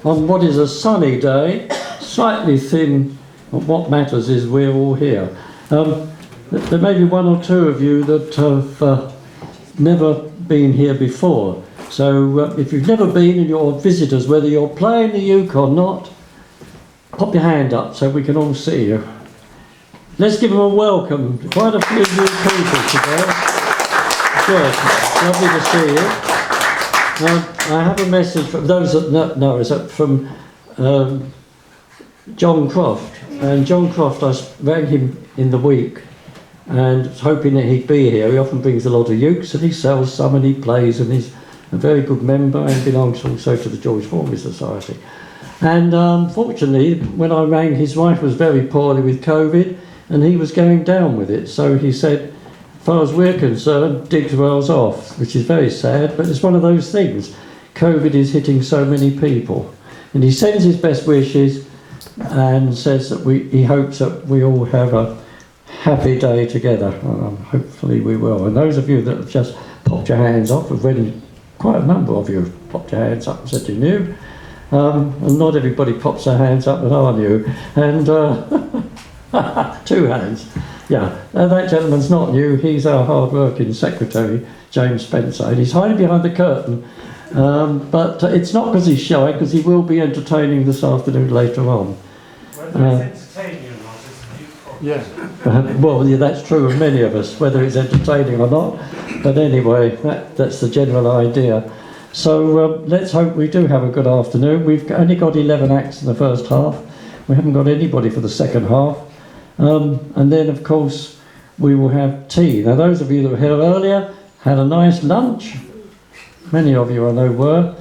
on what is a sunny day, slightly thin, but what matters is we're all here. There may be one or two of you that have never been here before. So if you've never been and you're visitors, whether you're playing the uke or not, pop your hand up so we can all see you. Let's give them a welcome. Quite a few new people today. Good. Lovely to see you. I have a message from those that know. It's from John Croft. And John Croft, I rang him in the week and hoping that he'd be here. He often brings a lot of ukes and he sells some and he plays, and he's a very good member and belongs also to the George Formby Society. And unfortunately, when I rang, his wife was very poorly with COVID and he was going down with it. So he said, as far as we're concerned, Digswell's off, which is very sad, but it's one of those things. COVID is hitting so many people. And he sends his best wishes and says that he hopes that we all have a happy day together. Hopefully we will. And those of you that have just popped your hands up, have already, quite a number of you have popped your hands up and said you knew. And not everybody pops their hands up that are new. And 2 hands. Yeah, that gentleman's not new. He's our hard-working secretary, James Spencer, and he's hiding behind the curtain. But it's not because he's shy, because he will be entertaining this afternoon later on. Whether it's entertaining or not is a huge Yeah. Well, yeah, that's true of many of us, whether it's entertaining or not. But anyway, that's the general idea. So let's hope we do have a good afternoon. We've only got 11 acts in the first half. We haven't got anybody for the second half. And then, of course, we will have tea. Now, those of you that were here earlier had a nice lunch. Many of you I know were,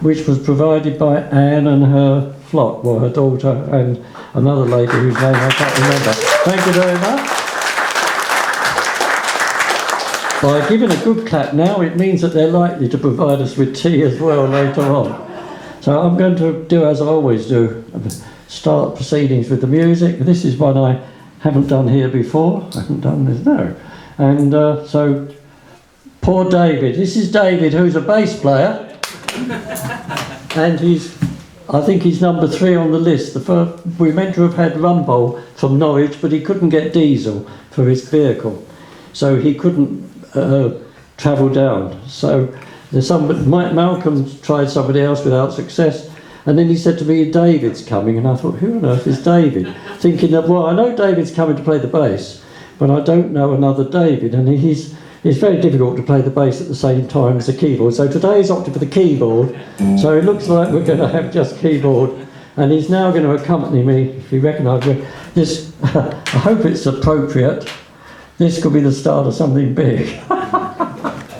which was provided by Anne and her flock, well, her daughter and another lady whose name I can't remember. Thank you very much. By giving a good clap now, it means that they're likely to provide us with tea as well later on. So I'm going to do as I always do, start proceedings with the music. This is one I haven't done here before. I haven't done this, no. And so, poor David. This is David, who's a bass player. And I think he's number 3 on the list. We meant to have had Rumpole from Norwich, but he couldn't get diesel for his vehicle. So he couldn't travel down. So Malcolm tried somebody else without success. And then he said to me, David's coming, and I thought, who on earth is David? Thinking that, well, I know David's coming to play the bass, but I don't know another David, and it's very difficult to play the bass at the same time as the keyboard. So today he's opted for the keyboard, so it looks like we're going to have just keyboard, and he's now going to accompany me, if you recognise this. I hope it's appropriate. This could be the start of something big.